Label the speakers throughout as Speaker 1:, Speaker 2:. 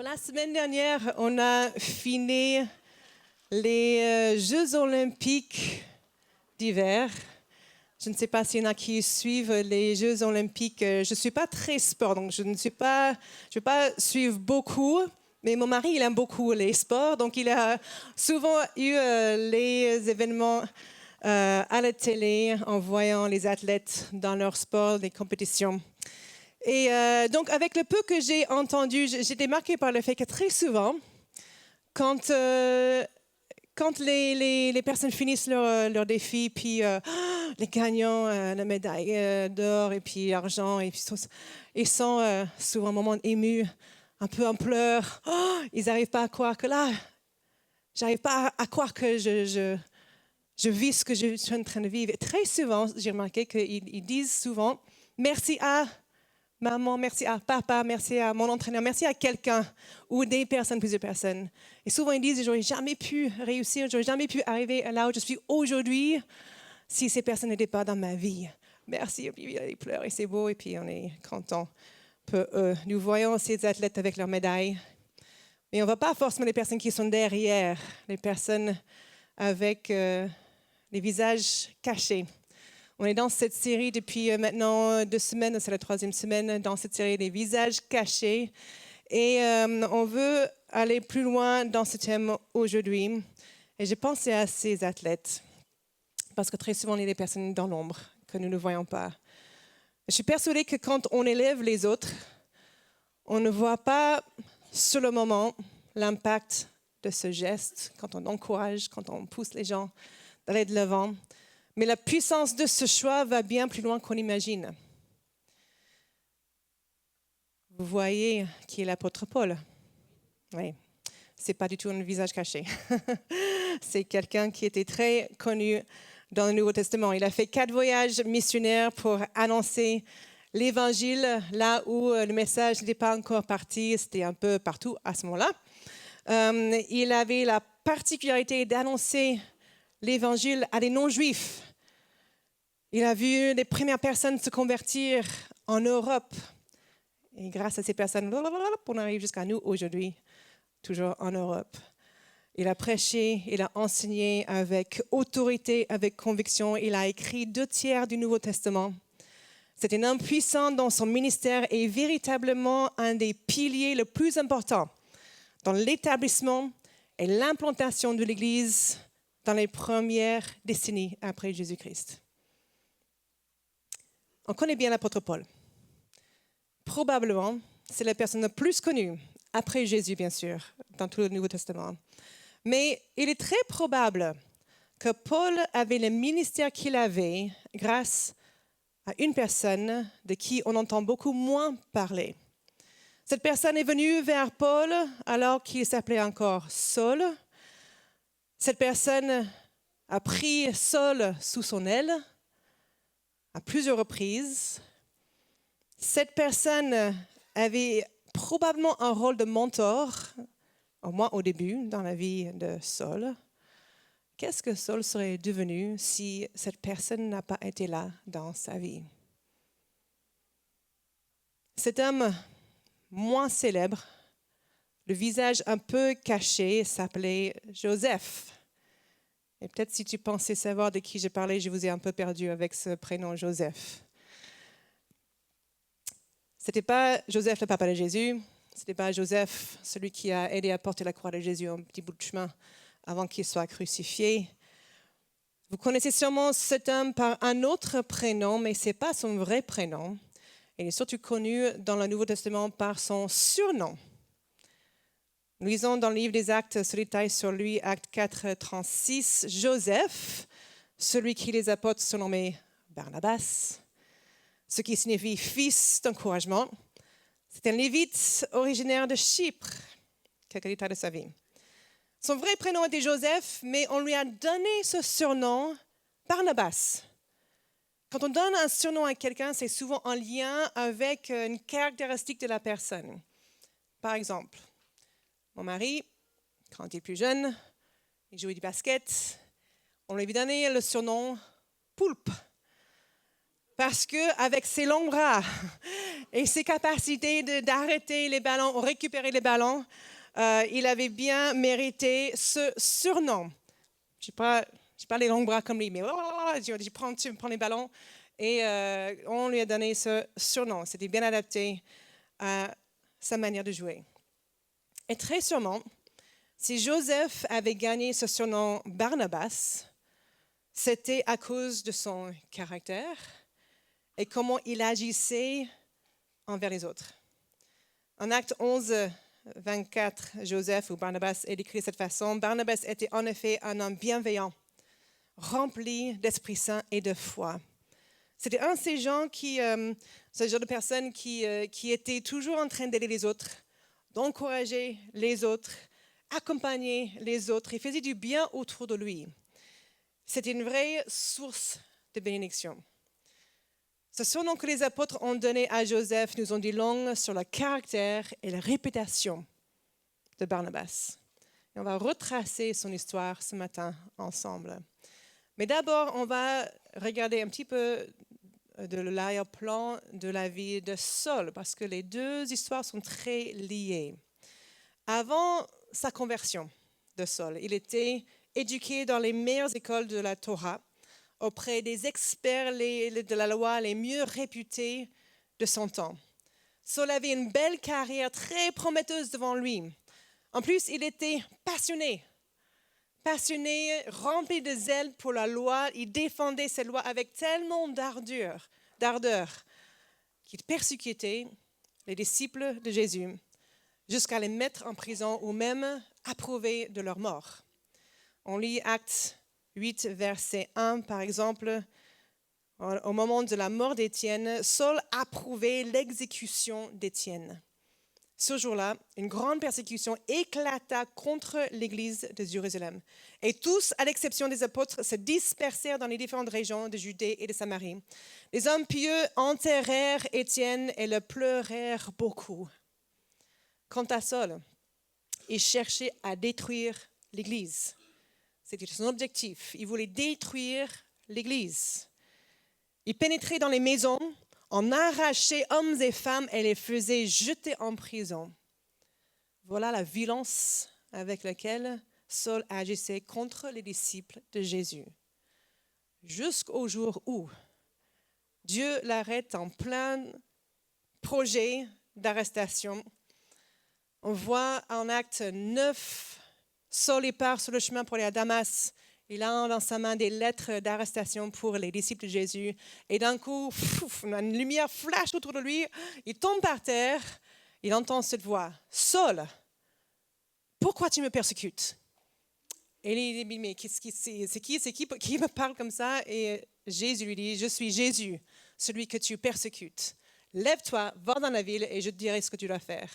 Speaker 1: La semaine dernière, on a fini les Jeux olympiques d'hiver. Je ne sais pas s'il y en a qui suivent les Jeux olympiques. Je ne suis pas très sport, donc je ne vais pas suivre beaucoup. Mais mon mari, il aime beaucoup les sports, donc il a souvent eu les événements à la télé en voyant les athlètes dans leur sport, les compétitions. Et donc, avec le peu que j'ai entendu, j'étais marquée par le fait que très souvent, quand les personnes finissent leur défi, puis les gagnants, la médaille d'or et puis argent, et puis ils sont souvent un moment émus, un peu en pleurs. Oh, ils n'arrivent pas à croire que là, j'arrive pas à croire que je vis ce que je suis en train de vivre. Et très souvent, j'ai remarqué qu'ils disent souvent merci à maman, merci à papa, merci à mon entraîneur, merci à quelqu'un ou des personnes, plusieurs personnes. Et souvent ils disent, j'aurais jamais pu réussir, j'aurais jamais pu arriver là où je suis aujourd'hui si ces personnes n'étaient pas dans ma vie. Merci, et puis ils pleurent et c'est beau et puis on est content. Nous voyons ces athlètes avec leurs médailles, mais on ne voit pas forcément les personnes qui sont derrière, les personnes avec les visages cachés. On est dans cette série depuis maintenant 2 semaines, c'est la 3e semaine dans cette série des visages cachés. Et on veut aller plus loin dans ce thème aujourd'hui. Et j'ai pensé à ces athlètes, parce que très souvent, il y a des personnes dans l'ombre que nous ne voyons pas. Je suis persuadée que quand on élève les autres, on ne voit pas sur le moment l'impact de ce geste, quand on encourage, quand on pousse les gens d'aller de l'avant. Mais la puissance de ce choix va bien plus loin qu'on imagine. Vous voyez qui est l'apôtre Paul? Oui, ce n'est pas du tout un visage caché. C'est quelqu'un qui était très connu dans le Nouveau Testament. Il a fait 4 voyages missionnaires pour annoncer l'Évangile là où le message n'était pas encore parti. C'était un peu partout à ce moment-là. Il avait la particularité d'annoncer l'Évangile à des non-juifs. Il a vu les premières personnes se convertir en Europe. Et grâce à ces personnes, on arrive jusqu'à nous aujourd'hui, toujours en Europe. Il a prêché, il a enseigné avec autorité, avec conviction. Il a écrit 2/3 du Nouveau Testament. C'est un homme puissant dans son ministère et véritablement un des piliers les plus importants dans l'établissement et l'implantation de l'Église dans les premières décennies après Jésus-Christ. On connaît bien l'apôtre Paul. Probablement, c'est la personne la plus connue, après Jésus bien sûr, dans tout le Nouveau Testament. Mais il est très probable que Paul avait le ministère qu'il avait grâce à une personne de qui on entend beaucoup moins parler. Cette personne est venue vers Paul alors qu'il s'appelait encore Saul. Cette personne a pris Saul sous son aile à plusieurs reprises. Cette personne avait probablement un rôle de mentor, au moins au début, dans la vie de Saul. Qu'est-ce que Saul serait devenu si cette personne n'a pas été là dans sa vie? Cet homme moins célèbre, le visage un peu caché, s'appelait Joseph. Et peut-être si tu pensais savoir de qui je parlais, je vous ai un peu perdu avec ce prénom Joseph. Ce n'était pas Joseph, le papa de Jésus. Ce n'était pas Joseph, celui qui a aidé à porter la croix de Jésus un petit bout de chemin avant qu'il soit crucifié. Vous connaissez sûrement cet homme par un autre prénom, mais ce n'est pas son vrai prénom. Il est surtout connu dans le Nouveau Testament par son surnom. Nous lisons dans le livre des Actes ce détail sur lui, Actes 4, 36. Joseph, celui qui les apôtres surnommaient Barnabas, ce qui signifie fils d'encouragement. C'est un Lévite originaire de Chypre. Quelques détails de sa vie. Son vrai prénom était Joseph, mais on lui a donné ce surnom Barnabas. Quand on donne un surnom à quelqu'un, c'est souvent en lien avec une caractéristique de la personne. Par exemple, mon mari, quand il était plus jeune, il jouait du basket. On lui avait donné le surnom Poulpe. Parce qu'avec ses longs bras et ses capacités d'arrêter les ballons ou récupérer les ballons, il avait bien mérité ce surnom. Je n'ai pas les longs bras comme lui, mais je prends les ballons et on lui a donné ce surnom. C'était bien adapté à sa manière de jouer. Et très sûrement, si Joseph avait gagné ce surnom Barnabas, c'était à cause de son caractère et comment il agissait envers les autres. En Acte 11, 24, Joseph ou Barnabas est décrit de cette façon. Barnabas était en effet un homme bienveillant, rempli d'Esprit Saint et de foi. C'était un de ces gens ce genre de personnes qui étaient toujours en train d'aider les autres, d'encourager les autres, accompagner les autres. Il faisait du bien autour de lui. C'était une vraie source de bénédiction. Ce surnom que les apôtres ont donné à Joseph nous en dit long sur le caractère et la réputation de Barnabas. Et on va retracer son histoire ce matin ensemble. Mais d'abord, on va regarder un petit peu de l'arrière-plan de la vie de Saul, parce que les deux histoires sont très liées. Avant sa conversion de Saul, il était éduqué dans les meilleures écoles de la Torah, auprès des experts de la loi les mieux réputés de son temps. Saul avait une belle carrière très prometteuse devant lui. En plus, il était passionné, rempli de zèle pour la loi. Il défendait cette loi avec tellement d'ardeur qu'il persécutait les disciples de Jésus jusqu'à les mettre en prison ou même approuver de leur mort. On lit Actes 8, verset 1, par exemple. Au moment de la mort d'Étienne, Saul approuvait l'exécution d'Étienne. Ce jour-là, une grande persécution éclata contre l'église de Jérusalem. Et tous, à l'exception des apôtres, se dispersèrent dans les différentes régions de Judée et de Samarie. Les hommes pieux enterrèrent Étienne et le pleurèrent beaucoup. Quant à Saul, il cherchait à détruire l'église. C'était son objectif. Il voulait détruire l'Église. Il pénétrait dans les maisons, en arrachait hommes et femmes et les faisait jeter en prison. Voilà la violence avec laquelle Saul agissait contre les disciples de Jésus. Jusqu'au jour où Dieu l'arrête en plein projet d'arrestation. On voit en Acte 9, Saul part sur le chemin pour aller à Damas. Il a dans sa main des lettres d'arrestation pour les disciples de Jésus. Et d'un coup, une lumière flash autour de lui. Il tombe par terre. Il entend cette voix. « Saul, pourquoi tu me persécutes ?» Et il dit, mais c'est qui me parle comme ça? Et Jésus lui dit, « Je suis Jésus, celui que tu persécutes. Lève-toi, va dans la ville et je te dirai ce que tu dois faire. »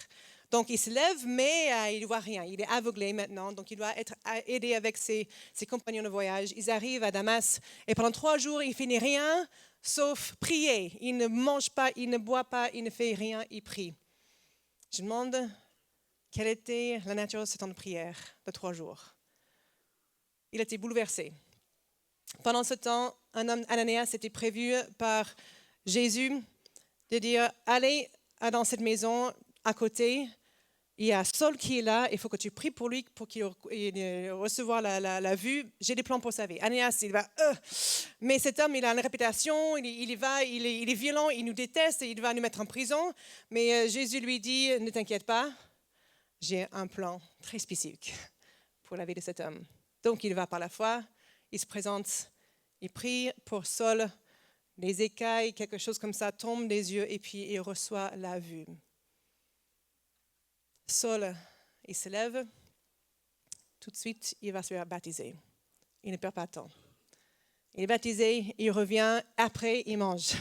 Speaker 1: Donc, il se lève, mais il ne voit rien. Il est aveuglé maintenant, donc il doit être aidé avec ses compagnons de voyage. Ils arrivent à Damas et pendant 3 jours, il ne fait rien sauf prier. Il ne mange pas, il ne boit pas, il ne fait rien, il prie. Je demande quelle était la nature de ce temps de prière de 3 jours. Il était bouleversé. Pendant ce temps, un homme, Ananias, était prévu par Jésus de dire, allez dans cette maison à côté. Il y a Saul qui est là, il faut que tu pries pour lui, pour qu'il recevoir la vue. J'ai des plans pour sa vie. Ananias, il va, mais cet homme, il a une réputation, il est violent, il nous déteste, il va nous mettre en prison. Mais Jésus lui dit, ne t'inquiète pas, j'ai un plan très spécifique pour la vie de cet homme. Donc il va par la foi, il se présente, il prie pour Saul, les écailles, quelque chose comme ça, tombent des yeux et puis il reçoit la vue. Saul, il se lève, tout de suite, il va se faire baptiser. Il ne perd pas de temps. Il est baptisé, il revient, après, il mange.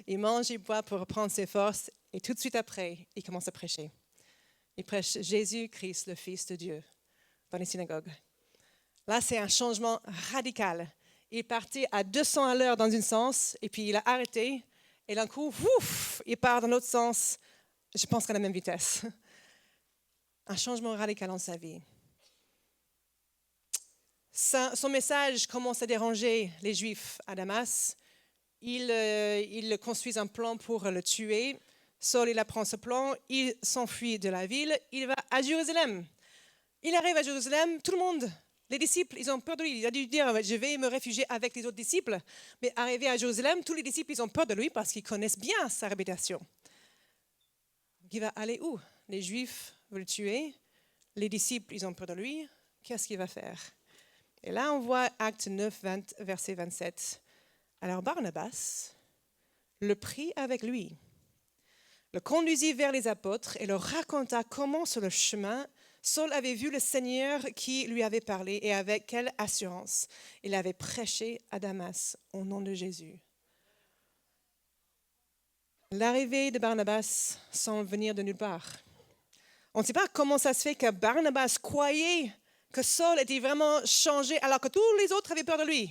Speaker 1: Il mange, il boit pour reprendre ses forces, et tout de suite après, il commence à prêcher. Il prêche Jésus-Christ, le Fils de Dieu, dans les synagogues. Là, c'est un changement radical. Il partait à 200 à l'heure dans un sens, et puis il a arrêté, et d'un coup, il part dans l'autre sens, je pense qu'à la même vitesse. Un changement radical dans sa vie. Son message commence à déranger les Juifs à Damas. ils construisent un plan pour le tuer. Saul, il apprend ce plan, il s'enfuit de la ville, il va à Jérusalem. Il arrive à Jérusalem, tout le monde, les disciples, ils ont peur de lui. Il a dû dire, je vais me réfugier avec les autres disciples. Mais arrivé à Jérusalem, tous les disciples, ils ont peur de lui parce qu'ils connaissent bien sa réputation. Il va aller où? Les Juifs veulent le tuer. Les disciples, ils ont peur de lui. Qu'est-ce qu'il va faire? Et là, on voit Acte 9, verset 27. Alors Barnabas le prit avec lui, le conduisit vers les apôtres et leur raconta comment sur le chemin, Saul avait vu le Seigneur qui lui avait parlé et avec quelle assurance il avait prêché à Damas au nom de Jésus. L'arrivée de Barnabas semble venir de nulle part. On ne sait pas comment ça se fait que Barnabas croyait que Saul était vraiment changé alors que tous les autres avaient peur de lui.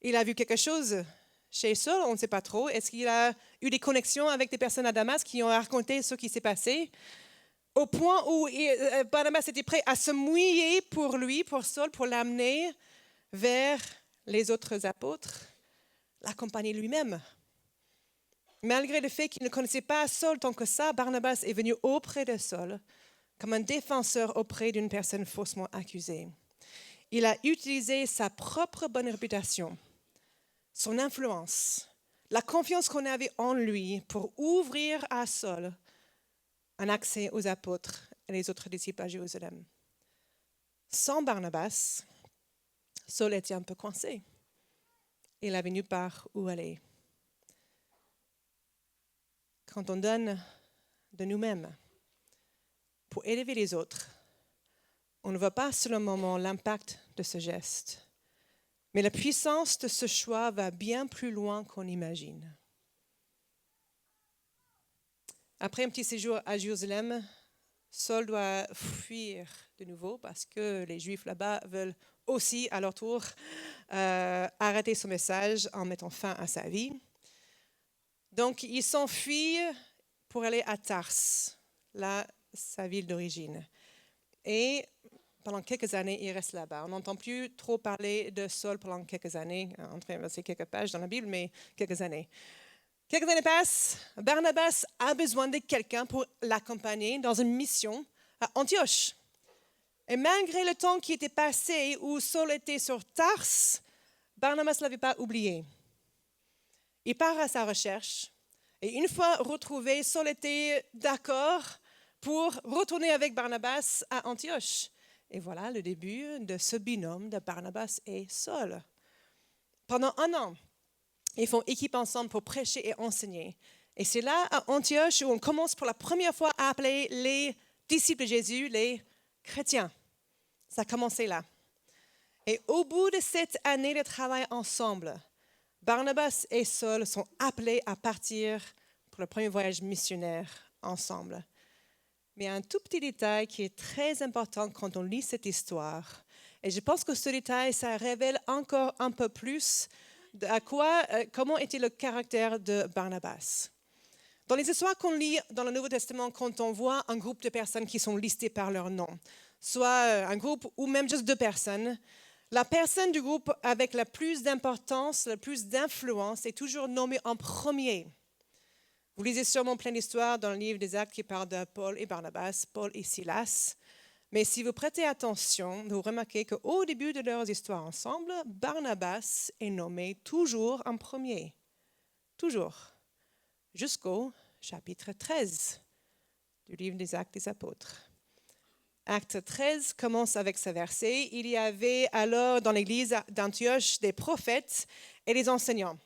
Speaker 1: Il a vu quelque chose chez Saul, on ne sait pas trop. Est-ce qu'il a eu des connexions avec des personnes à Damas qui ont raconté ce qui s'est passé? Au point où Barnabas était prêt à se mouiller pour lui, pour Saul, pour l'amener vers les autres apôtres, l'accompagner lui-même. Malgré le fait qu'il ne connaissait pas Saul tant que ça, Barnabas est venu auprès de Saul comme un défenseur auprès d'une personne faussement accusée. Il a utilisé sa propre bonne réputation, son influence, la confiance qu'on avait en lui pour ouvrir à Saul un accès aux apôtres et les autres disciples à Jérusalem. Sans Barnabas, Saul était un peu coincé. Il n'avait nulle part où aller. Quand on donne de nous-mêmes pour élever les autres, on ne voit pas sur le moment l'impact de ce geste. Mais la puissance de ce choix va bien plus loin qu'on imagine. Après un petit séjour à Jérusalem, Saul doit fuir de nouveau parce que les Juifs là-bas veulent aussi, à leur tour, arrêter son message en mettant fin à sa vie. Donc, il s'enfuit pour aller à Tars, là, sa ville d'origine. Et pendant quelques années, il reste là-bas. On n'entend plus trop parler de Saul pendant quelques années. C'est quelques pages dans la Bible, mais quelques années. Quelques années passent. Barnabas a besoin de quelqu'un pour l'accompagner dans une mission à Antioche. Et malgré le temps qui était passé où Saul était sur Tars, Barnabas ne l'avait pas oublié. Il part à sa recherche. Et une fois retrouvé, Saul était d'accord pour retourner avec Barnabas à Antioche. Et voilà le début de ce binôme de Barnabas et Saul. Pendant 1 an, ils font équipe ensemble pour prêcher et enseigner. Et c'est là, à Antioche, où on commence pour la première fois à appeler les disciples de Jésus les chrétiens. Ça a commencé là. Et au bout de cette année de travail ensemble, Barnabas et Saul sont appelés à partir pour le premier voyage missionnaire ensemble. Mais il y a un tout petit détail qui est très important quand on lit cette histoire. Et je pense que ce détail, ça révèle encore un peu plus comment était le caractère de Barnabas. Dans les histoires qu'on lit dans le Nouveau Testament, quand on voit un groupe de personnes qui sont listées par leur nom, soit un groupe ou même juste 2 personnes, la personne du groupe avec la plus d'importance, la plus d'influence est toujours nommée en premier. Vous lisez sûrement plein d'histoires dans le livre des Actes qui parlent de Paul et Barnabas, Paul et Silas. Mais si vous prêtez attention, vous remarquez qu'au début de leurs histoires ensemble, Barnabas est nommé toujours en premier. Toujours. Jusqu'au chapitre 13 du livre des Actes des Apôtres. Acte 13 commence avec ce verset. Il y avait alors dans l'église d'Antioche des prophètes et des enseignants.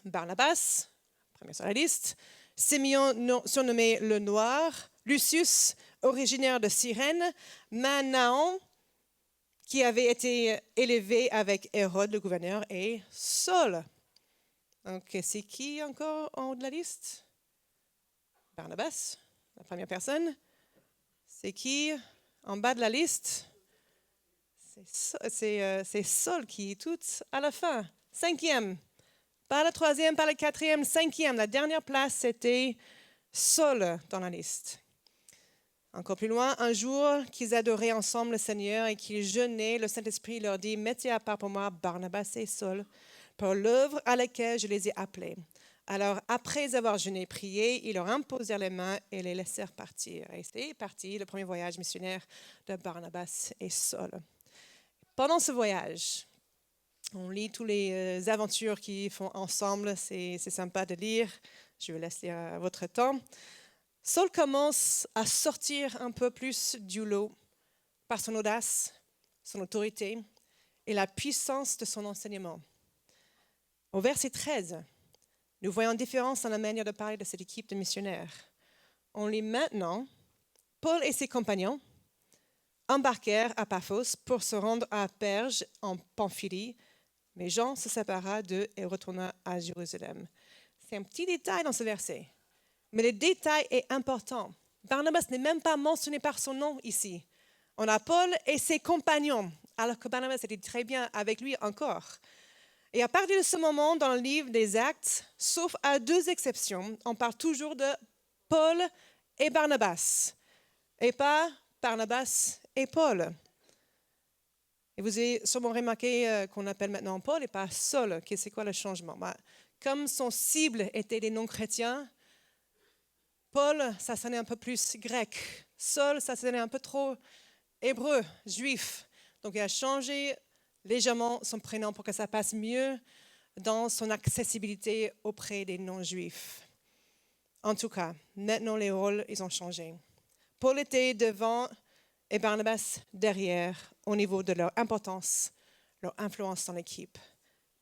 Speaker 1: Barnabas, premier sur la liste, Simeon surnommé le Noir, Lucius, originaire de Cyrène, Manaen, qui avait été élevé avec Hérode le gouverneur, et Saul. Donc, c'est qui encore en haut de la liste? Barnabas, la première personne. C'est qui en bas de la liste? C'est Saul qui est tout à la fin, 5e. Pas la 3e, pas la 4e, 5e. La dernière place, c'était Saul dans la liste. Encore plus loin, un jour qu'ils adoraient ensemble le Seigneur et qu'ils jeûnaient, le Saint-Esprit leur dit « Mettez à part pour moi Barnabas et Saul pour l'œuvre à laquelle je les ai appelés. Alors, après avoir jeûné et prié, ils leur imposèrent les mains et les laissèrent partir. Et c'est parti, le premier voyage missionnaire de Barnabas et Saul. Pendant ce voyage, on lit toutes les aventures qu'ils font ensemble. C'est sympa de lire. Je vais laisser à votre temps. Saul commence à sortir un peu plus du lot par son audace, son autorité et la puissance de son enseignement. Au verset 13, nous voyons une différence dans la manière de parler de cette équipe de missionnaires. On lit maintenant, Paul et ses compagnons embarquèrent à Paphos pour se rendre à Perge en Pamphylie, mais Jean se sépara d'eux et retourna à Jérusalem. C'est un petit détail dans ce verset, mais le détail est important. Barnabas n'est même pas mentionné par son nom ici. On a Paul et ses compagnons, alors que Barnabas était très bien avec lui encore. Et à partir de ce moment, dans le livre des Actes, sauf à 2 exceptions, on parle toujours de Paul et Barnabas, et pas Barnabas et Paul. Et vous avez sûrement remarqué qu'on appelle maintenant Paul et pas Saul. C'est quoi le changement? Comme son cible était des non-chrétiens, Paul, ça sonnait un peu plus grec. Saul, ça sonnait un peu trop hébreu, juif. Donc il a changé légèrement son prénom pour que ça passe mieux dans son accessibilité auprès des non-juifs. En tout cas, maintenant les rôles, ils ont changé. Paul était devant et Barnabas derrière au niveau de leur importance, leur influence dans l'équipe.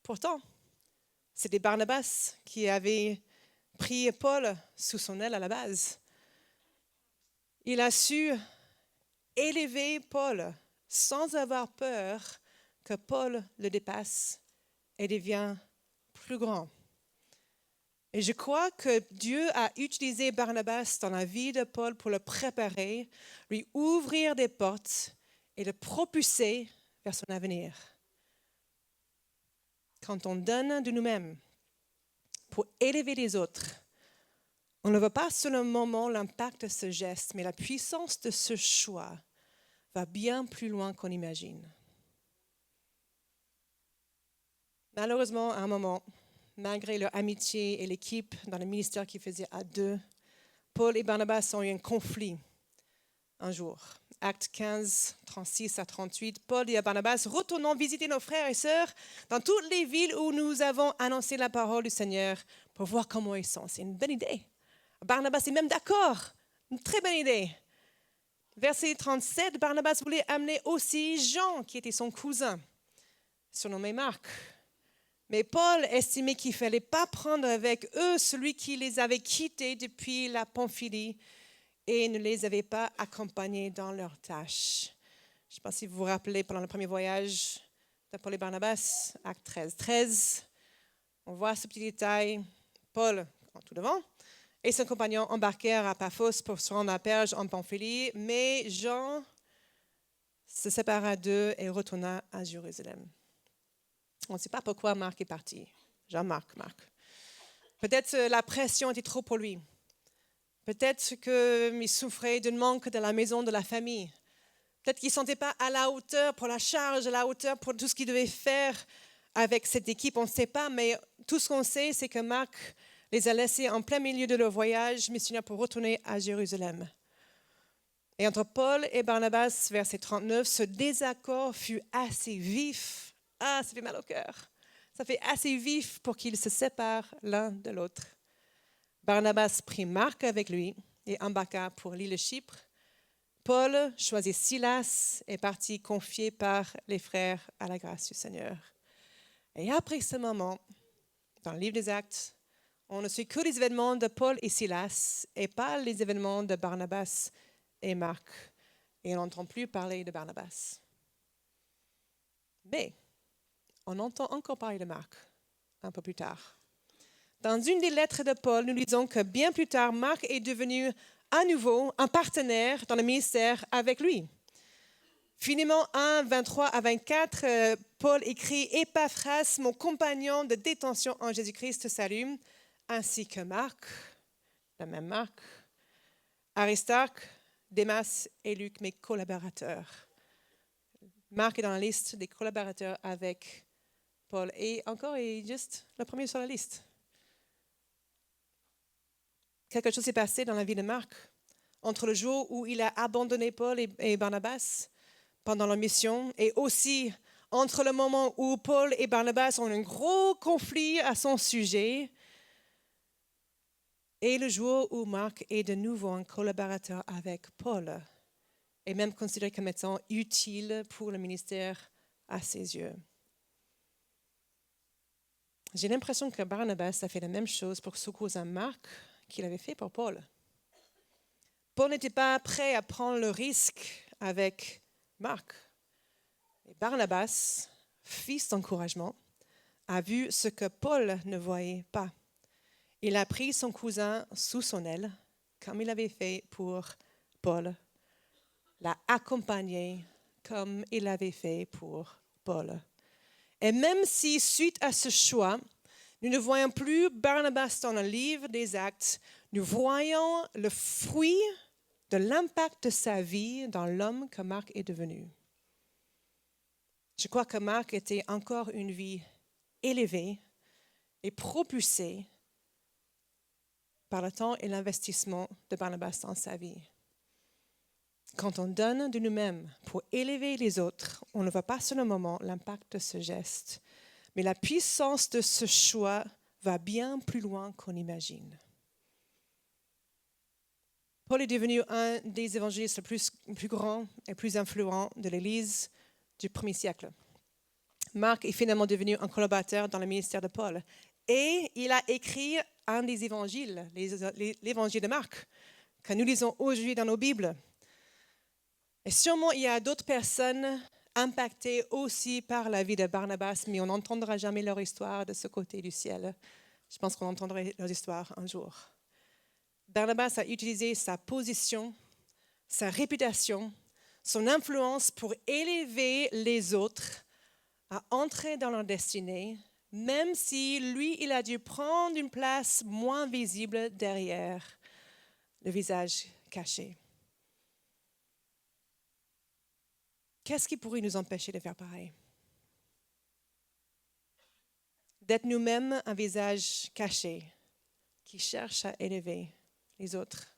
Speaker 1: Pourtant, c'était Barnabas qui avait pris Paul sous son aile à la base. Il a su élever Paul sans avoir peur que Paul le dépasse et devienne plus grand. Et je crois que Dieu a utilisé Barnabas dans la vie de Paul pour le préparer, lui ouvrir des portes et le propulser vers son avenir. Quand on donne de nous-mêmes pour élever les autres, on ne voit pas sur le moment l'impact de ce geste, mais la puissance de ce choix va bien plus loin qu'on imagine. Malheureusement, à un moment, malgré leur amitié et l'équipe dans le ministère qu'ils faisaient à 2, Paul et Barnabas ont eu un conflit un jour. Actes 15, 36 à 38, Paul dit à Barnabas, retournons visiter nos frères et sœurs dans toutes les villes où nous avons annoncé la parole du Seigneur pour voir comment ils sont. C'est une bonne idée. Barnabas est même d'accord. Une très bonne idée. Verset 37, Barnabas voulait amener aussi Jean, qui était son cousin, surnommé Marc. Mais Paul estimait qu'il ne fallait pas prendre avec eux celui qui les avait quittés depuis la Pamphylie et ne les avait pas accompagnés dans leurs tâches. Je ne sais pas si vous vous rappelez, pendant le premier voyage de Paul et Barnabas, acte 13, on voit ce petit détail. Paul, tout devant, et son compagnon embarquèrent à Paphos pour se rendre à Perge en Pamphylie, mais Jean se sépara d'eux et retourna à Jérusalem. On ne sait pas pourquoi Marc est parti. Jean-Marc. Peut-être la pression était trop pour lui. Peut-être qu'il souffrait d'un manque de la maison, de la famille. Peut-être qu'il ne se sentait pas à la hauteur pour la charge, à la hauteur pour tout ce qu'il devait faire avec cette équipe. On ne sait pas, mais tout ce qu'on sait, c'est que Marc les a laissés en plein milieu de leur voyage missionnaire pour retourner à Jérusalem. Et entre Paul et Barnabas, verset 39, ce désaccord fut assez vif. Ah, ça fait mal au cœur. Ça fait assez vif pour qu'ils se séparent l'un de l'autre. Barnabas prit Marc avec lui et embarqua pour l'île de Chypre. Paul choisit Silas et partit confié par les frères à la grâce du Seigneur. Et après ce moment, dans le livre des Actes, on ne suit que les événements de Paul et Silas et pas les événements de Barnabas et Marc. Et on n'entend plus parler de Barnabas. Mais on entend encore parler de Marc un peu plus tard. Dans une des lettres de Paul, nous lisons que bien plus tard, Marc est devenu à nouveau un partenaire dans le ministère avec lui. Finalement, 1, 23 à 24, Paul écrit « Épaphras, mon compagnon de détention en Jésus-Christ, te salue, ainsi que Marc, le même Marc, Aristarque, Démas et Luc, mes collaborateurs. » Marc est dans la liste des collaborateurs avec Paul. Et encore, il est juste le premier sur la liste. Quelque chose s'est passé dans la vie de Marc entre le jour où il a abandonné Paul et Barnabas pendant leur mission et aussi entre le moment où Paul et Barnabas ont un gros conflit à son sujet et le jour où Marc est de nouveau un collaborateur avec Paul et même considéré comme étant utile pour le ministère à ses yeux. J'ai l'impression que Barnabas a fait la même chose pour son cousin Marc qu'il avait fait pour Paul. Paul n'était pas prêt à prendre le risque avec Marc. Et Barnabas, fils d'encouragement, a vu ce que Paul ne voyait pas. Il a pris son cousin sous son aile, comme il avait fait pour Paul, l'a accompagné comme il avait fait pour Paul. Et même si, suite à ce choix, nous ne voyons plus Barnabas dans le livre des Actes, nous voyons le fruit de l'impact de sa vie dans l'homme que Marc est devenu. Je crois que Marc était encore une vie élevée et propulsée par le temps et l'investissement de Barnabas dans sa vie. Quand on donne de nous-mêmes pour élever les autres, on ne voit pas sur le moment l'impact de ce geste, mais la puissance de ce choix va bien plus loin qu'on imagine. Paul est devenu un des évangélistes les plus grands et plus influents de l'Église du 1er siècle. Marc est finalement devenu un collaborateur dans le ministère de Paul. Et il a écrit un des évangiles, l'évangile de Marc, que nous lisons aujourd'hui dans nos Bibles. Et sûrement, il y a d'autres personnes impactées aussi par la vie de Barnabas, mais on n'entendra jamais leur histoire de ce côté du ciel. Je pense qu'on entendra leur histoire un jour. Barnabas a utilisé sa position, sa réputation, son influence pour élever les autres à entrer dans leur destinée, même si lui, il a dû prendre une place moins visible derrière le visage caché. Qu'est-ce qui pourrait nous empêcher de faire pareil? D'être nous-mêmes un visage caché qui cherche à élever les autres.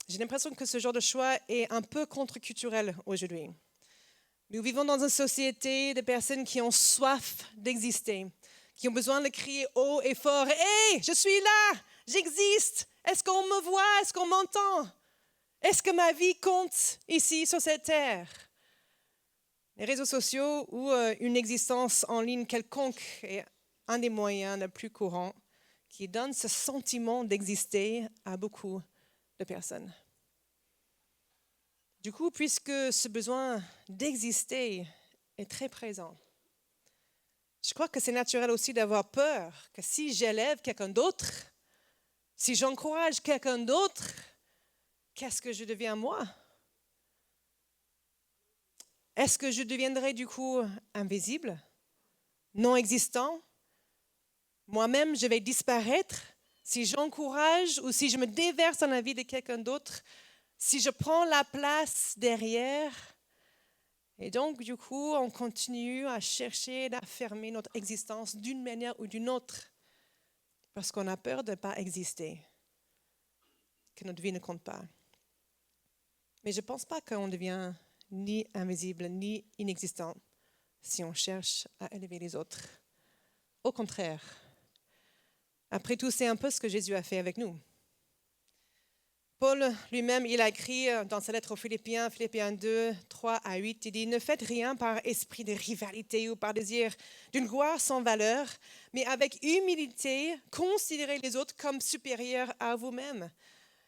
Speaker 1: J'ai l'impression que ce genre de choix est un peu contre-culturel aujourd'hui. Nous vivons dans une société de personnes qui ont soif d'exister, qui ont besoin de crier haut et fort. « Hey, je suis là, j'existe. Est-ce qu'on me voit? Est-ce qu'on m'entend? Est-ce que ma vie compte ici sur cette terre? » Les réseaux sociaux ou une existence en ligne quelconque est un des moyens les plus courants qui donne ce sentiment d'exister à beaucoup de personnes. Du coup, puisque ce besoin d'exister est très présent, je crois que c'est naturel aussi d'avoir peur que si j'élève quelqu'un d'autre, si j'encourage quelqu'un d'autre, qu'est-ce que je deviens moi? Est-ce que je deviendrai du coup invisible, non existant? Moi-même, je vais disparaître si j'encourage ou si je me déverse dans la vie de quelqu'un d'autre, si je prends la place derrière. Et donc, du coup, on continue à chercher d'affirmer notre existence d'une manière ou d'une autre parce qu'on a peur de ne pas exister, que notre vie ne compte pas. Mais je ne pense pas qu'on devient ni invisible ni inexistant si on cherche à élever les autres. Au contraire. Après tout, c'est un peu ce que Jésus a fait avec nous. Paul lui-même, il a écrit dans sa lettre aux Philippiens, Philippiens 2, 3 à 8, il dit « Ne faites rien par esprit de rivalité ou par désir d'une gloire sans valeur, mais avec humilité, considérez les autres comme supérieurs à vous-même.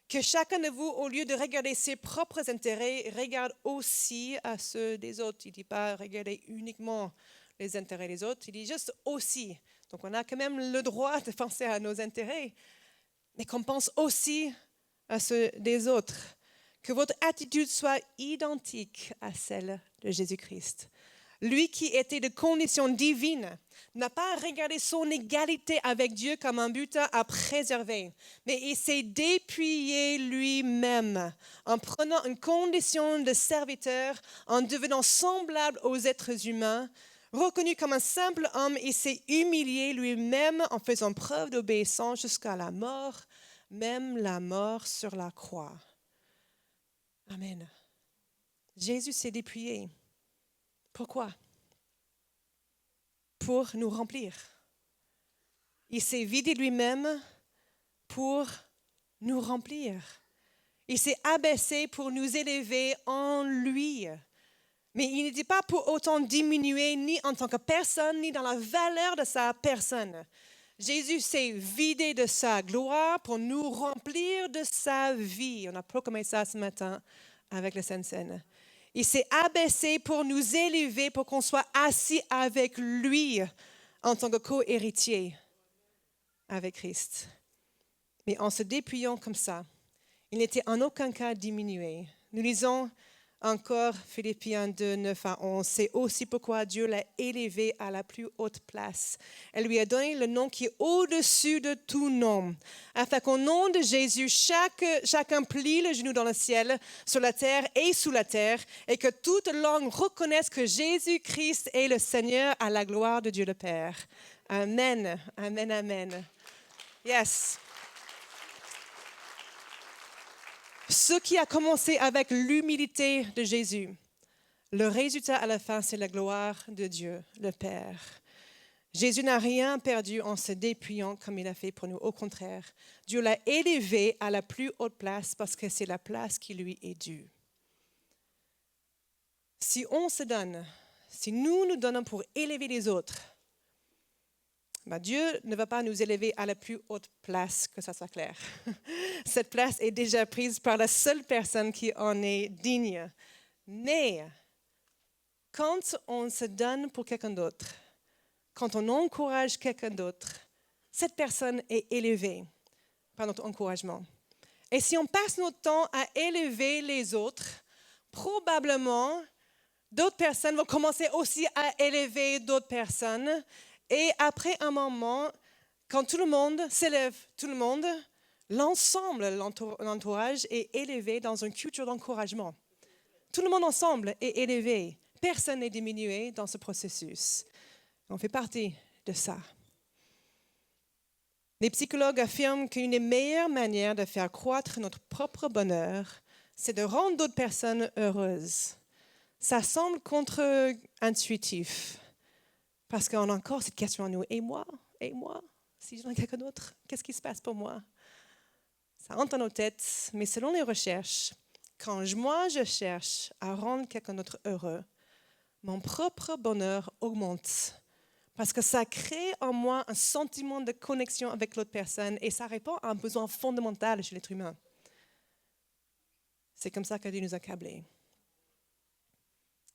Speaker 1: Que chacun de vous, au lieu de regarder ses propres intérêts, regarde aussi à ceux des autres. » Il ne dit pas « regardez uniquement les intérêts des autres », il dit juste « aussi ». Donc on a quand même le droit de penser à nos intérêts, mais qu'on pense aussi à ceux des autres. Que votre attitude soit identique à celle de Jésus-Christ. Lui qui était de condition divine n'a pas regardé son égalité avec Dieu comme un but à préserver, mais il s'est dépouillé lui-même en prenant une condition de serviteur, en devenant semblable aux êtres humains, Reconnu comme un simple homme, il s'est humilié lui-même en faisant preuve d'obéissance jusqu'à la mort, même la mort sur la croix. Amen. Jésus s'est dépouillé. Pourquoi? Pour nous remplir. Il s'est vidé lui-même pour nous remplir. Il s'est abaissé pour nous élever en lui. Mais il n'était pas pour autant diminué ni en tant que personne, ni dans la valeur de sa personne. Jésus s'est vidé de sa gloire pour nous remplir de sa vie. On a proclamé ça ce matin avec la Sainte Seine. Il s'est abaissé pour nous élever, pour qu'on soit assis avec lui en tant que co-héritier avec Christ. Mais en se dépouillant comme ça, il n'était en aucun cas diminué. Nous lisons encore Philippiens 2, 9 à 11. C'est aussi pourquoi Dieu l'a élevé à la plus haute place. Elle lui a donné le nom qui est au-dessus de tout nom, afin qu'au nom de Jésus, chacun plie le genou dans le ciel, sur la terre et sous la terre, et que toute langue reconnaisse que Jésus-Christ est le Seigneur à la gloire de Dieu le Père. Amen, amen, amen. Yes. Ce qui a commencé avec l'humilité de Jésus, le résultat à la fin, c'est la gloire de Dieu, le Père. Jésus n'a rien perdu en se dépouillant comme il a fait pour nous. Au contraire, Dieu l'a élevé à la plus haute place parce que c'est la place qui lui est due. Si on se donne, si nous nous donnons pour élever les autres, Dieu ne va pas nous élever à la plus haute place, que ça soit clair. Cette place est déjà prise par la seule personne qui en est digne. Mais quand on se donne pour quelqu'un d'autre, quand on encourage quelqu'un d'autre, cette personne est élevée par notre encouragement. Et si on passe notre temps à élever les autres, probablement d'autres personnes vont commencer aussi à élever d'autres personnes. Et après un moment, quand tout le monde s'élève, l'ensemble, l'entourage est élevé dans une culture d'encouragement. Tout le monde ensemble est élevé. Personne n'est diminué dans ce processus. On fait partie de ça. Les psychologues affirment qu'une des meilleures manières de faire croître notre propre bonheur, c'est de rendre d'autres personnes heureuses. Ça semble contre-intuitif. Parce qu'on a encore cette question à nous. Et moi, si je donne quelqu'un d'autre, qu'est-ce qui se passe pour moi? Ça rentre dans nos têtes, mais selon les recherches, quand moi je cherche à rendre quelqu'un d'autre heureux, mon propre bonheur augmente. Parce que ça crée en moi un sentiment de connexion avec l'autre personne et ça répond à un besoin fondamental chez l'être humain. C'est comme ça que Dieu nous a câblés.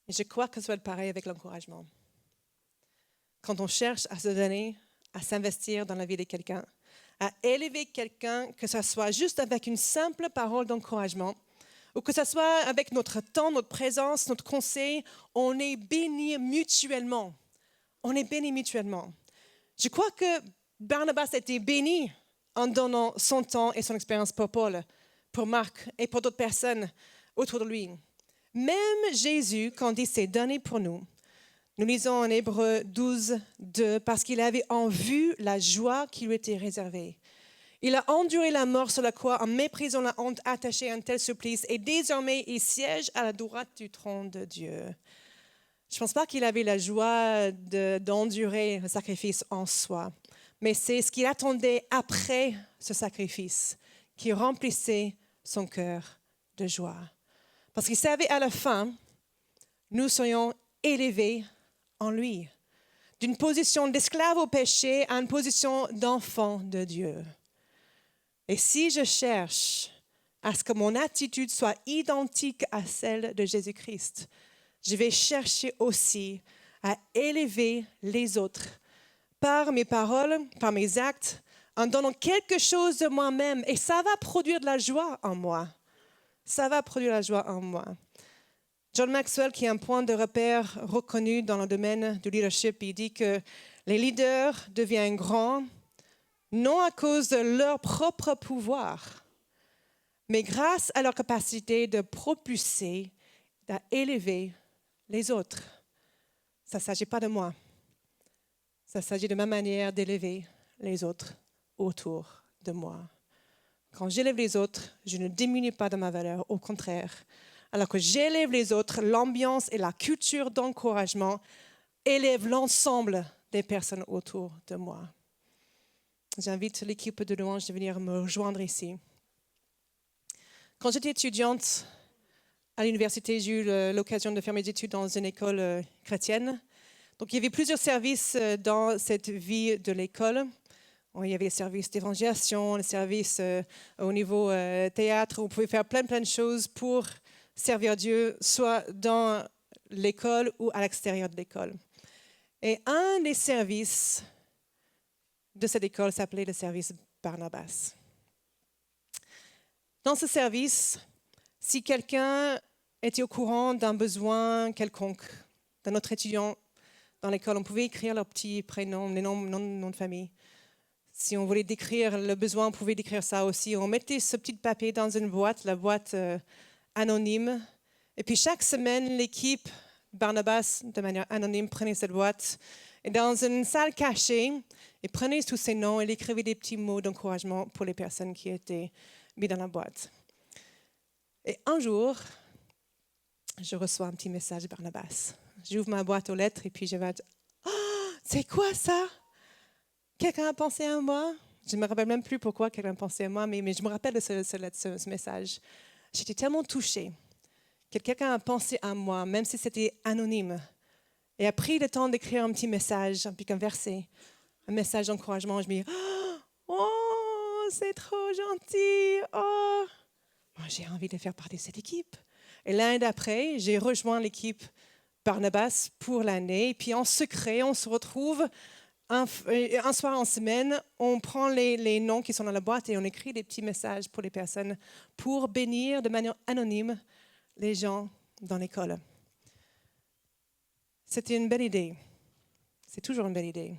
Speaker 1: Et je crois que ça va être pareil avec l'encouragement. Quand on cherche à se donner, à s'investir dans la vie de quelqu'un, à élever quelqu'un, que ce soit juste avec une simple parole d'encouragement, ou que ce soit avec notre temps, notre présence, notre conseil, on est bénis mutuellement. On est bénis mutuellement. Je crois que Barnabas a été béni en donnant son temps et son expérience pour Paul, pour Marc et pour d'autres personnes autour de lui. Même Jésus, quand il s'est donné pour nous, nous lisons en Hébreux 12, 2, parce qu'il avait en vue la joie qui lui était réservée. Il a enduré la mort sur la croix en méprisant la honte attachée à un tel supplice et désormais il siège à la droite du trône de Dieu. Je ne pense pas qu'il avait la joie d'endurer le sacrifice en soi, mais c'est ce qu'il attendait après ce sacrifice qui remplissait son cœur de joie. Parce qu'il savait à la fin, nous serions élevés en lui, d'une position d'esclave au péché à une position d'enfant de Dieu. Et si je cherche à ce que mon attitude soit identique à celle de Jésus-Christ, je vais chercher aussi à élever les autres par mes paroles, par mes actes, en donnant quelque chose de moi-même. Et ça va produire de la joie en moi. Ça va produire de la joie en moi. John Maxwell, qui est un point de repère reconnu dans le domaine du leadership, il dit que les leaders deviennent grands non à cause de leur propre pouvoir, mais grâce à leur capacité de propulser, d'élever les autres. ça ne s'agit pas de moi. Ça s'agit de ma manière d'élever les autres autour de moi. Quand j'élève les autres, je ne diminue pas de ma valeur, au contraire. Alors que j'élève les autres, l'ambiance et la culture d'encouragement élèvent l'ensemble des personnes autour de moi. J'invite l'équipe de louange de venir me rejoindre ici. Quand j'étais étudiante à l'université, j'ai eu l'occasion de faire mes études dans une école chrétienne. Donc, il y avait plusieurs services dans cette vie de l'école. Il y avait le service d'évangélisation, le service au niveau théâtre, où vous pouvez faire plein de choses pour servir Dieu, soit dans l'école ou à l'extérieur de l'école. Et un des services de cette école s'appelait le service Barnabas. Dans ce service, si quelqu'un était au courant d'un besoin quelconque d'un autre étudiant dans l'école, on pouvait écrire leur petit prénom, les noms de famille. Si on voulait décrire le besoin, on pouvait décrire ça aussi. On mettait ce petit papier dans une boîte, la boîte anonyme. Et puis chaque semaine, l'équipe Barnabas, de manière anonyme, prenait cette boîte. Et dans une salle cachée, ils prenaient tous ces noms et ils écrivaient des petits mots d'encouragement pour les personnes qui étaient mises dans la boîte. Et un jour, je reçois un petit message de Barnabas. J'ouvre ma boîte aux lettres et puis je vais dire « Oh, c'est quoi ça? Quelqu'un a pensé à moi ?» Je ne me rappelle même plus pourquoi quelqu'un a pensé à moi, mais je me rappelle de ce message. J'étais tellement touchée que quelqu'un a pensé à moi, même si c'était anonyme, et a pris le temps d'écrire un petit message, un verset, un message d'encouragement. Je me dis « Oh, c'est trop gentil! Oh! » Moi, j'ai envie de faire partie de cette équipe. Et l'année d'après, j'ai rejoint l'équipe Barnabas pour l'année. Et puis en secret, on se retrouve un soir en semaine, on prend les noms qui sont dans la boîte et on écrit des petits messages pour les personnes pour bénir de manière anonyme les gens dans l'école. C'était une belle idée. C'est toujours une belle idée.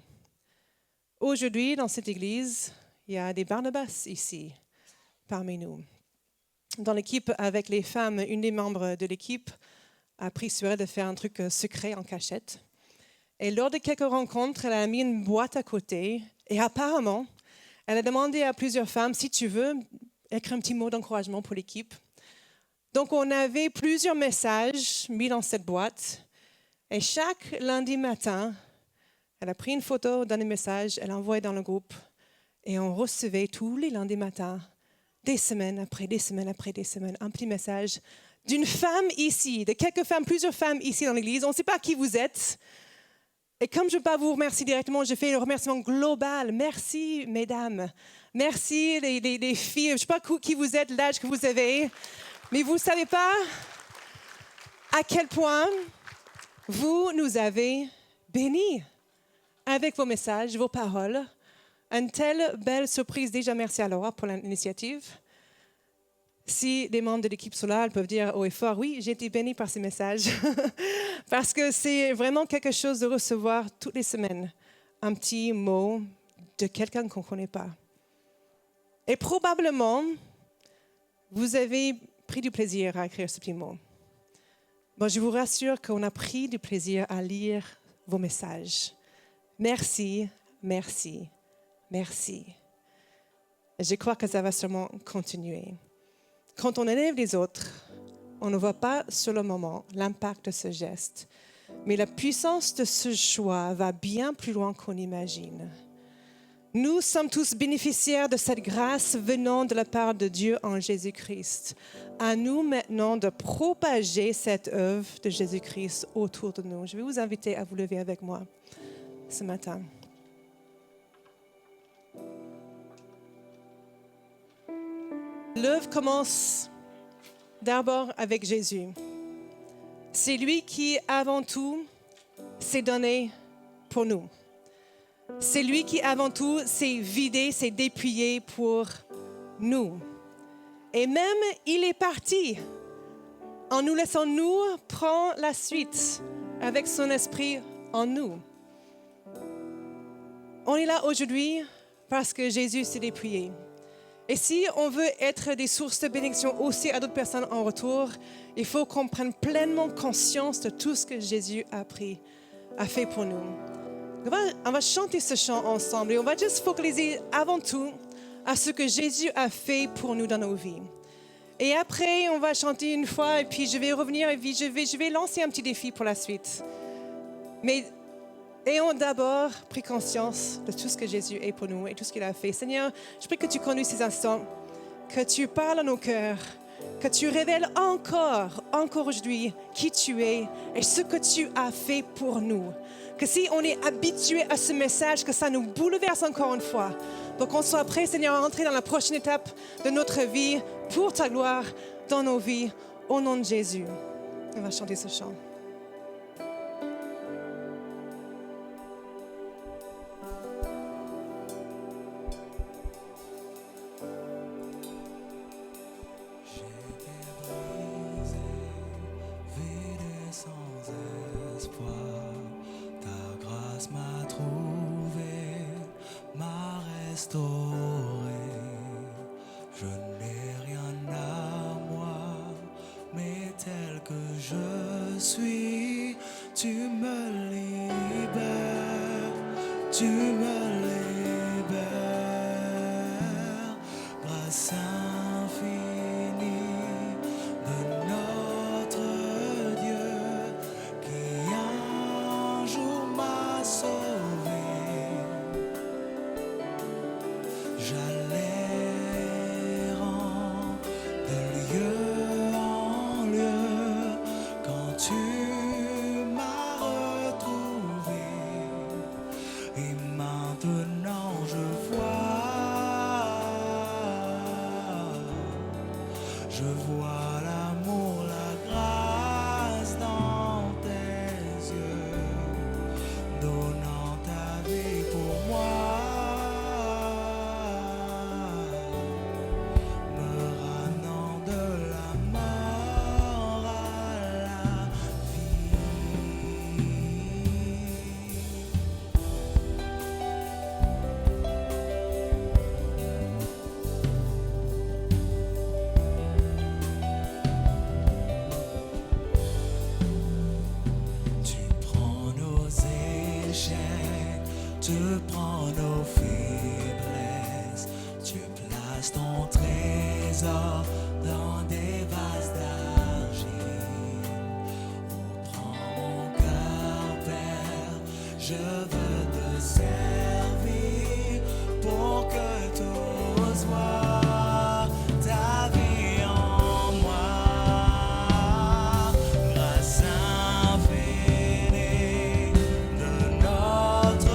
Speaker 1: Aujourd'hui, dans cette église, il y a des Barnabas ici, parmi nous. Dans l'équipe avec les femmes, une des membres de l'équipe a pris sur elle de faire un truc secret en cachette. Et lors de quelques rencontres, elle a mis une boîte à côté. Et apparemment, elle a demandé à plusieurs femmes, si tu veux, écrire un petit mot d'encouragement pour l'équipe. Donc, on avait plusieurs messages mis dans cette boîte. Et chaque lundi matin, elle a pris une photo d'un message, elle l'a envoyé dans le groupe. Et on recevait tous les lundis matins, des semaines après des semaines après des semaines, un petit message d'une femme ici, de quelques femmes, plusieurs femmes ici dans l'église. On ne sait pas qui vous êtes. Et comme je ne veux pas vous remercier directement, je fais un remerciement global. Merci, mesdames. Merci, les filles. Je ne sais pas qui vous êtes, l'âge que vous avez. Mais vous ne savez pas à quel point vous nous avez bénis avec vos messages, vos paroles. Une telle belle surprise. Déjà, merci à Laura pour l'initiative. Si des membres de l'équipe sont là, elles peuvent dire haut et fort, oui, j'ai été bénie par ces messages. Parce que c'est vraiment quelque chose de recevoir toutes les semaines un petit mot de quelqu'un qu'on ne connaît pas. Et probablement, vous avez pris du plaisir à écrire ce petit mot. Bon, je vous rassure qu'on a pris du plaisir à lire vos messages. Merci, merci, merci. Et je crois que ça va sûrement continuer. Quand on élève les autres, on ne voit pas sur le moment l'impact de ce geste. Mais la puissance de ce choix va bien plus loin qu'on imagine. Nous sommes tous bénéficiaires de cette grâce venant de la part de Dieu en Jésus-Christ. À nous maintenant de propager cette œuvre de Jésus-Christ autour de nous. Je vais vous inviter à vous lever avec moi ce matin. L'œuvre commence d'abord avec Jésus. C'est lui qui, avant tout, s'est donné pour nous. C'est lui qui, avant tout, s'est vidé, s'est dépouillé pour nous. Et même, il est parti en nous laissant nous prendre la suite avec son esprit en nous. On est là aujourd'hui parce que Jésus s'est dépouillé. Et si on veut être des sources de bénédiction aussi à d'autres personnes en retour, il faut qu'on prenne pleinement conscience de tout ce que Jésus a pris a fait pour nous. On va chanter ce chant ensemble et on va juste focaliser avant tout à ce que Jésus a fait pour nous dans nos vies. Et après, on va chanter une fois et puis je vais revenir et puis je vais lancer un petit défi pour la suite. Mais ayons d'abord pris conscience de tout ce que Jésus est pour nous et tout ce qu'il a fait. Seigneur, je prie que tu conduis ces instants, que tu parles à nos cœurs, que tu révèles encore aujourd'hui qui tu es et ce que tu as fait pour nous. Que si on est habitué à ce message, que ça nous bouleverse encore une fois. Donc qu'on soit prêt, Seigneur, à entrer dans la prochaine étape de notre vie pour ta gloire dans nos vies, au nom de Jésus. On va chanter ce chant.
Speaker 2: Je n'ai rien à moi, mais tel que je suis, tu me libères, tu me libères. Grâce infinie de notre Dieu qui un jour m'a sauvé. J'allais de lieu en lieu quand tu m'as retrouvé. Et maintenant je vois l'amour, la grâce dans tes yeux, donnant ta vie pour moi. Tu prends nos faiblesses, tu places ton trésor dans des vases d'argile. Oh, prends mon cœur, Père, je veux te servir pour que tout soit ta vie en moi. Grâce infinie de notre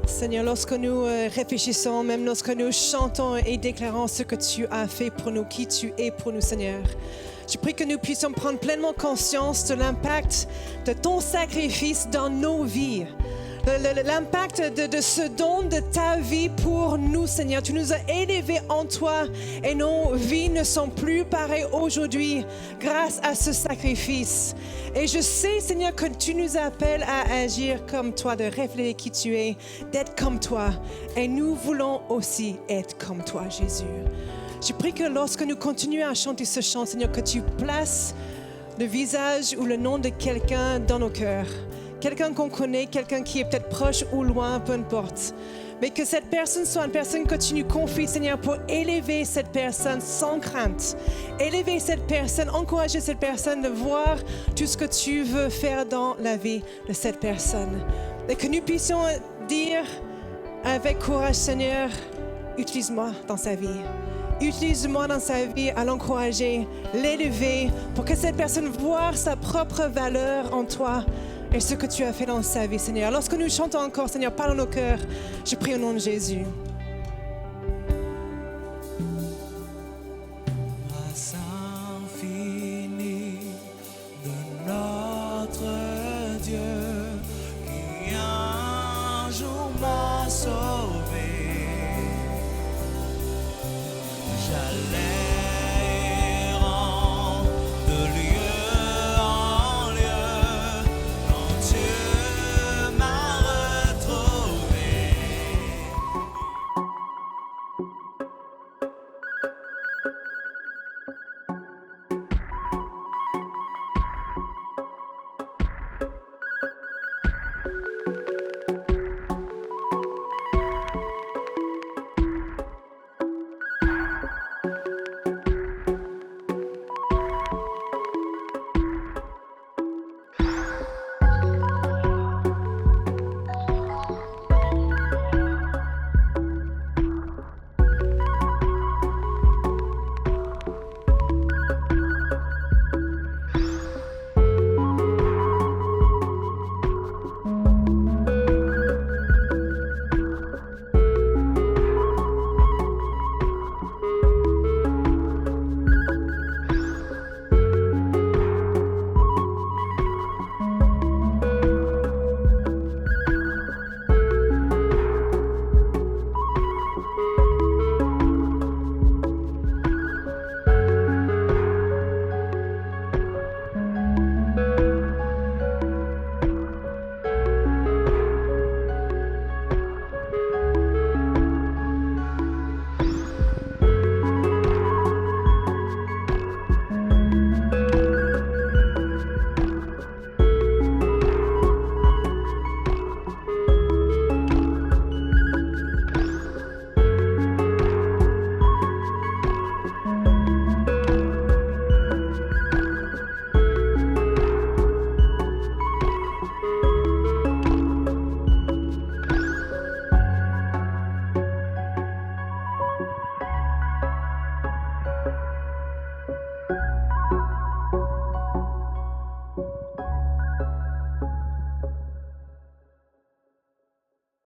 Speaker 1: Seigneur, lorsque nous réfléchissons, même lorsque nous chantons et déclarons ce que tu as fait pour nous, qui tu es pour nous, Seigneur, je prie que nous puissions prendre pleinement conscience de l'impact de ton sacrifice dans nos vies. L'impact de ce don de ta vie pour nous, Seigneur. Tu nous as élevés en toi et nos vies ne sont plus pareilles aujourd'hui grâce à ce sacrifice. Et je sais, Seigneur, que tu nous appelles à agir comme toi, de refléter qui tu es, d'être comme toi. Et nous voulons aussi être comme toi, Jésus. Je prie que lorsque nous continuons à chanter ce chant, Seigneur, que tu places le visage ou le nom de quelqu'un dans nos cœurs. Quelqu'un qu'on connaît, quelqu'un qui est peut-être proche ou loin, peu importe. Mais que cette personne soit une personne que tu nous confies, Seigneur, pour élever cette personne sans crainte. Élever cette personne, encourager cette personne de voir tout ce que tu veux faire dans la vie de cette personne. Et que nous puissions dire avec courage, Seigneur, utilise-moi dans sa vie. Utilise-moi dans sa vie à l'encourager, l'élever, pour que cette personne voie sa propre valeur en toi et ce que tu as fait dans sa vie, Seigneur. Lorsque nous chantons encore, Seigneur, parle dans nos cœurs. Je prie au nom de Jésus.